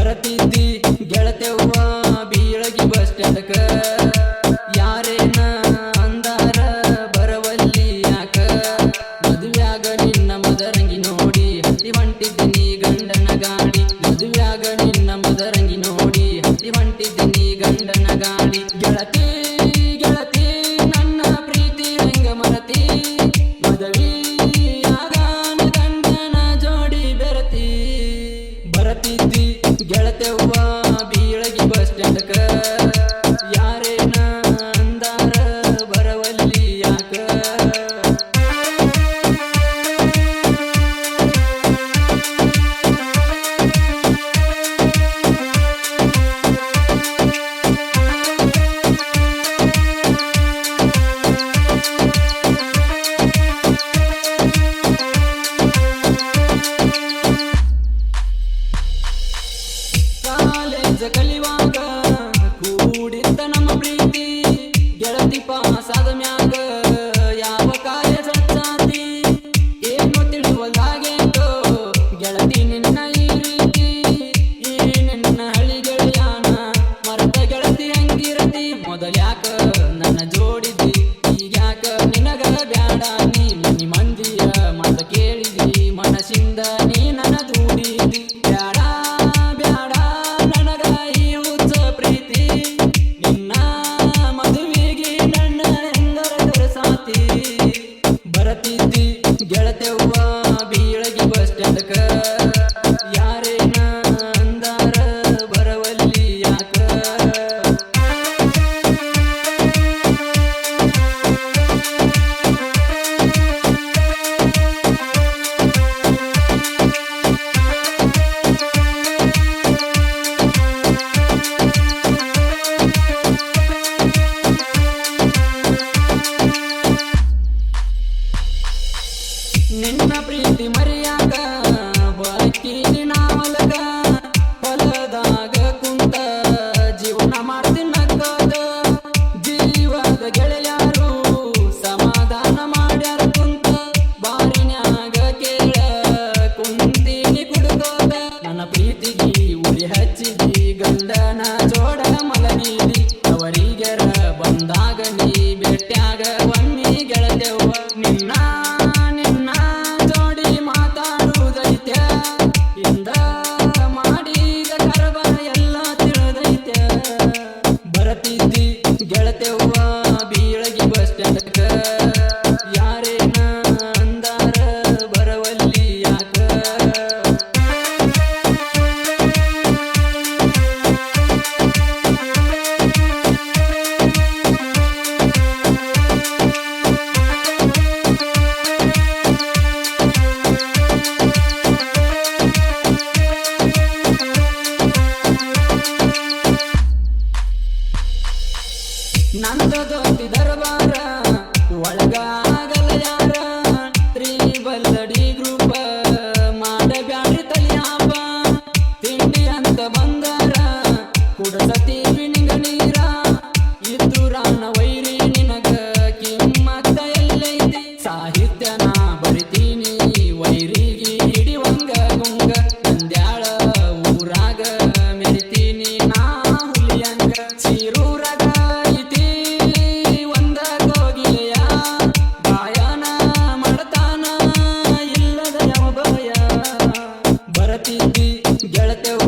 ಬರತಿದ್ದಿ ಗೆಳತೆವ್ವ Bilagi bus ಸ್ಟ್ಯಾಂಡ್ಕ ಯಾರೇನ ಅಂದಾರ ಬರವಲ್ಲಿ ಯಾಕ ಮದುವ್ಯಾಗ ನಿನ್ನ ಮದರಂಗಿ ನೋಡಿ ಹತ್ತಿ ಹೊಂಟಿದ್ದೀನಿ ಗಂಡನ ಗಾಡಿ ಮದುವ್ಯಾಗ ನಿನ್ನ ಮದರಂಗಿ ನೋಡಿ ಹತ್ತಿ ಹೊಂಟಿದ್ದೀನಿ ಗಂಡನ ಗಾಡಿ ಗೆಳತಿ ಗೆಳತಿ ನನ್ನ ಪ್ರೀತಿ ಹೆಂಗ ಮರತಿ ಮದುವೆಯಾಗಾನ ಗಂಡನ ಜೋಡಿ ಬೆರತಿ ಬರತಿದ್ದಿ ಗೆಳತೆವ್ವ ಬೀಳಗಿ ಬಸ್ ಸ್ಟ್ಯಾಂಡ್ಕ ಯಾರೇನ ಅಂದಾರ ಬರವಲ್ಲಿ ಯಾಕ ಕಾಲೇಜ ಕಲಿವಾಗ ಕೂಡಿದ್ದ ನಮ್ಮ ಪ್ರೀತಿ ಗೆಳತಿ ಪಾಸಾದ ಮ್ಯಾಗ ಯಾವ ಕಾಲೇಜ ಹಚ್ಚಾತಿ ಏನು ತಿಳಿವಲ್ದಾಗೇತೋ ಗೆಳತಿ ನಿನ್ನ ಈ ರೀತಿ ಈ ನಿನ್ನ ಹಳ್ಳಿ ಗೆಳೆಯಾನ ಮರದ ಗೆಳತಿ ಹೆಂಗಿರತಿ ಮೊದಲ್ಯಾಕ ನನ್ನ ಜೋಡಿದಿ ಈಗ್ಯಾಕ ನಿನಗ ಬ್ಯಾಡ ನೀ ಮನಿ ಮಂದಿಯ ಮಾತ ಕೇಳಿದಿ ಮನಸ್ಸಿಂದ ನೀ ನನ್ನ ದೂಡಿದಿ ಬ್ಯಾಡ ಬ್ಯಾಡ ನನಗ ಈ ಹುಚ್ಚ ಪ್ರೀತಿ ನಿನ್ನ ಮದುವೆಗೆ ನನ್ನ ಹೆಂಗರ ಕರಸಾತಿ ಬರತಿದ್ದಿ ಗೆಳತೆವ್ವ ಬೀಳಗಿ ಬಸ್ ಸ್ಟ್ಯಾಂಡ್ಕ ಯಾರೇನ ಅಂದಾರ ಬರವಲ್ಲಿ ಯಾಕ ನಿನ್ನ ಪ್ರೀತಿ ಮರಿಯಾಗ ಬರಕೀನಿ ನಾವಲಗ ಹೊಲದಾಗ ಕುಂತ ಜೀವನ ಮಾಡ್ತೀನಿ ನಕ್ಕೋದ ಜೀವದ ಗೆಳೆಯಾರು ಸಮಾಧಾನ ಮಾಡ್ಯಾರ ಕುಂತ ಬಾರಿನ್ಯಾಗ ಕೇಳ ಕುಂತೀನಿ ಕುಡ್ಕೋದ ನನ್ನ ಪ್ರೀತಿಗಿ ಉಳಿ ಹಚ್ಚಿದಿ ಗಂಡನ ಜೋಡ ಮಲಗಿದಿ ಅವರಿಗೆರ ಬಂದಾಗ ನೀ ಬೆಟ್ಟ್ಯಾಗ ಒಮ್ಮಿ ಗೆಳತೆವ್ವ ನಿನ್ನ ನಿನ್ನ ಜೋಡಿ ಮಾತಾಡುವುದೈತ್ಯ ಇಂದ ಮಾಡಿದ ಕರಬ ಎಲ್ಲ ತಿಳಿದೈತ್ಯ ಬರತಿದ್ದಿ ಗೆಳತೆವ್ವ ಬೀಳಗಿ ಬಸ್ ಸ್ಟ್ಯಾಂಡ್ಕ ಯಾರೇನ ಅಂದಾರ ಬರವಲ್ಲಿ ಯಾಕ ನಂದ ದೋಸ್ತಿ ದರ್ಬಾರ ಒಳಗಾಗಲ್ಲ ಯಾರ ತ್ರಿಬಲ್ಲಡಿ ಗ್ರೂಪ ಮಾಡಬ್ಯಾಡ್ರಿ ತಲಿಯಾಪ ತಿಂಡಿ ಅಂತ ಬಂದಾರ ಕುಡಸತೀವಿ ನಿಂಗ ನೀರ ಇದ್ದುರಾನ ವೈರಿ ನಿನಗ ಕಿಮ್ಮತ್ತ ಎಲ್ಲೈತಿ ಸಾಹಿತ್ಯನ ಬರಿತೀನಿ ವೈರಿಗೆ ಹಿಡಿವಂಗ ಗುಂಗ ನಂದ್ಯಾಳ ಊರಾಗ ಮೆರಿತೀನಿ ನಾ ಹುಲಿಯಂಗ ಚೀರೂರಾಗ ಬರತಿದ್ದಿ ಗೆಳತೆವ್ವ